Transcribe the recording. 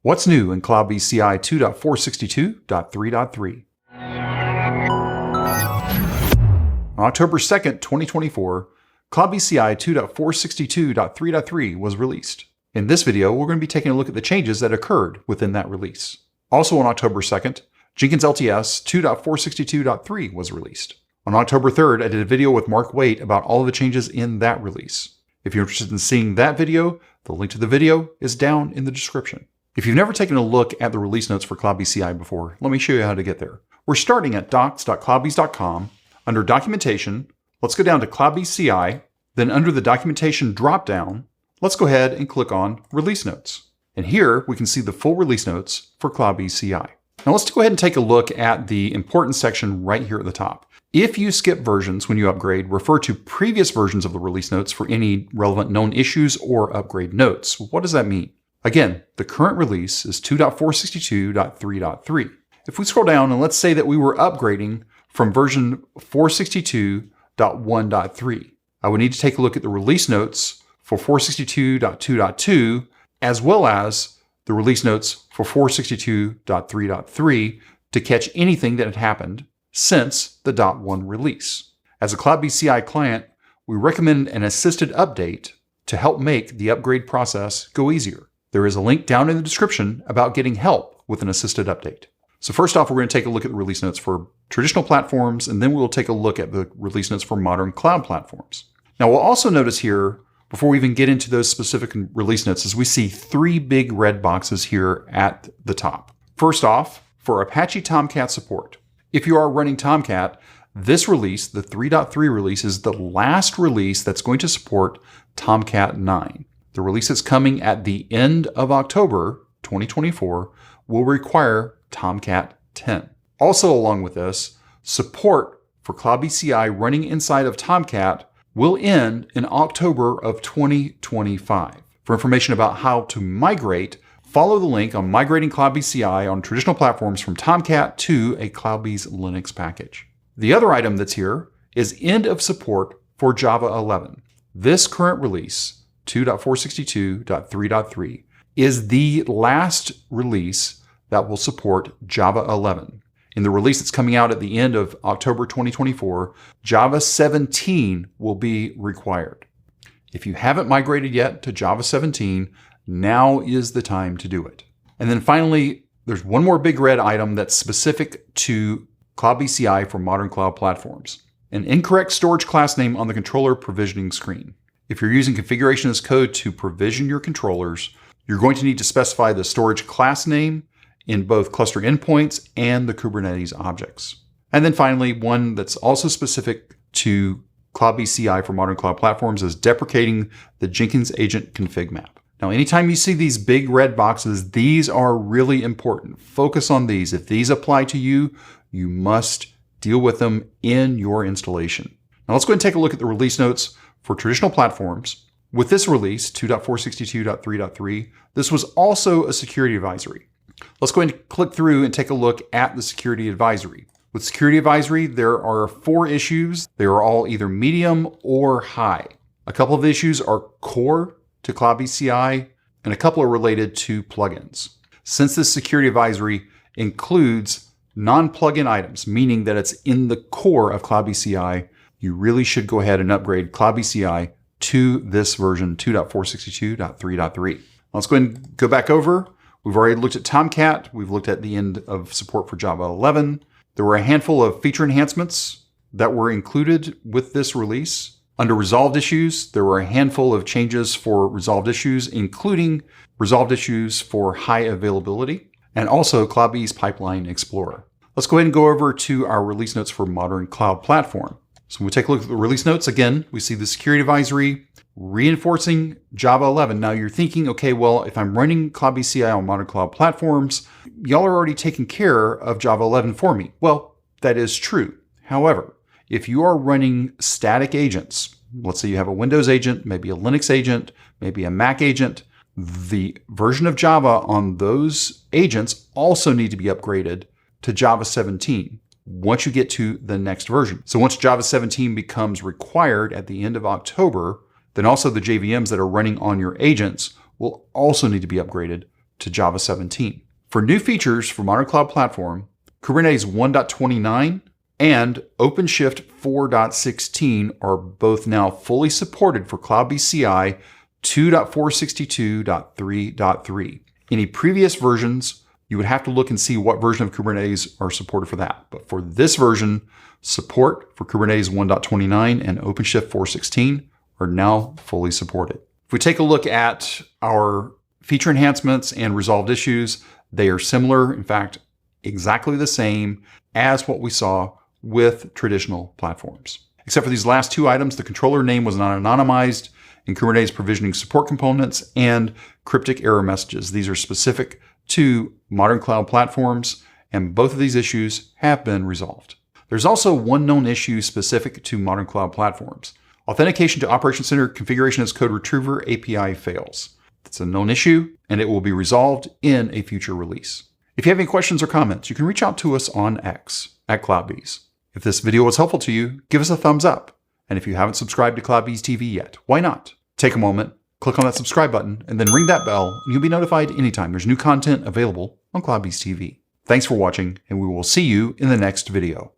What's new in CloudBees CI 2.462.3.3? On October 2nd, 2024, CloudBees CI 2.462.3.3 was released. In this video, we're going to be taking a look at the changes that occurred within that release. Also on October 2nd, Jenkins LTS 2.462.3 was released. On October 3rd, I did a video with Mark Waite about all of the changes in that release. If you're interested in seeing that video, the link to the video is down in the description. If you've never taken a look at the release notes for CloudBees CI before, let me show you how to get there. We're starting at docs.cloudbees.com. Under Documentation, let's go down to CloudBees CI. Then under the Documentation dropdown, let's go ahead and click on Release Notes. And here we can see the full release notes for CloudBees CI. Now let's go ahead and take a look at the important section right here at the top. If you skip versions when you upgrade, refer to previous versions of the release notes for any relevant known issues or upgrade notes. What does that mean? Again, the current release is 2.462.3.3. If we scroll down and let's say that we were upgrading from version 462.1.3, I would need to take a look at the release notes for 462.2.2 as well as the release notes for 462.3.3 to catch anything that had happened since the .1 release. As a CloudBees CI client, we recommend an assisted update to help make the upgrade process go easier. There is a link down in the description about getting help with an assisted update. So first off, we're going to take a look at the release notes for traditional platforms, and then we'll take a look at the release notes for modern cloud platforms. Now we'll also notice here, before we even get into those specific release notes, is we see three big red boxes here at the top. First off, for Apache Tomcat support. If you are running Tomcat, this release, the 3.3 release, is the last release that's going to support Tomcat 9. The release that's coming at the end of October 2024 will require Tomcat 10. Also along with this, support for CloudBees CI running inside of Tomcat will end in October of 2025. For information about how to migrate, follow the link on migrating CloudBees CI on traditional platforms from Tomcat to a CloudBees Linux package. The other item that's here is end of support for Java 11. This current release, 2.462.3.3, is the last release that will support Java 11. In the release that's coming out at the end of October 2024, Java 17 will be required. If you haven't migrated yet to Java 17, now is the time to do it. And then finally, there's one more big red item that's specific to CloudBees CI for modern cloud platforms. An incorrect storage class name on the controller provisioning screen. If you're using configuration as code to provision your controllers, you're going to need to specify the storage class name in both cluster endpoints and the Kubernetes objects. And then finally, one that's also specific to CloudBees CI for modern cloud platforms is deprecating the Jenkins agent config map. Now, anytime you see these big red boxes, these are really important. Focus on these. If these apply to you, you must deal with them in your installation. Now let's go ahead and take a look at the release notes for traditional platforms. With this release, 2.462.3.3, this was also a security advisory. Let's go ahead and click through and take a look at the security advisory. With security advisory, there are 4 issues. They are all either medium or high. A couple of issues are core to CloudBees CI, and a couple are related to plugins. Since this security advisory includes non-plugin items, meaning that it's in the core of CloudBees CI, you really should go ahead and upgrade CloudBees CI to this version 2.462.3.3. Let's go ahead and go back over. We've already looked at Tomcat. We've looked at the end of support for Java 11. There were a handful of feature enhancements that were included with this release. Under resolved issues, there were a handful of changes for resolved issues, including resolved issues for high availability and also CloudBees Pipeline Explorer. Let's go ahead and go over to our release notes for modern cloud platform. So when we take a look at the release notes, again, we see the security advisory reinforcing Java 11. Now you're thinking, okay, well, if I'm running CloudBees CI on modern cloud platforms, y'all are already taking care of Java 11 for me. Well, that is true. However, if you are running static agents, let's say you have a Windows agent, maybe a Linux agent, maybe a Mac agent, the version of Java on those agents also need to be upgraded to Java 17. once you get to the next version. So once Java 17 becomes required at the end of October, then also the JVMs that are running on your agents will also need to be upgraded to Java 17. For new features for Modern Cloud Platform, Kubernetes 1.29 and OpenShift 4.16 are both now fully supported for CloudBees CI 2.462.3.3. Any previous versions, you would have to look and see what version of Kubernetes are supported for that. But for this version, support for Kubernetes 1.29 and OpenShift 4.16 are now fully supported. If we take a look at our feature enhancements and resolved issues, they are similar, in fact, exactly the same as what we saw with traditional platforms. Except for these last two items, the controller name was not anonymized in Kubernetes provisioning support components and cryptic error messages. These are specific to modern cloud platforms, and both of these issues have been resolved. There's also one known issue specific to modern cloud platforms. Authentication to Operation Center configuration as code retriever API fails. It's a known issue, and it will be resolved in a future release. If you have any questions or comments, you can reach out to us on X at CloudBees. If this video was helpful to you, give us a thumbs up. And if you haven't subscribed to CloudBees TV yet, why not? Take a moment, click on that subscribe button, and then ring that bell, and you'll be notified anytime there's new content available on CloudBees TV. Thanks for watching, and we will see you in the next video.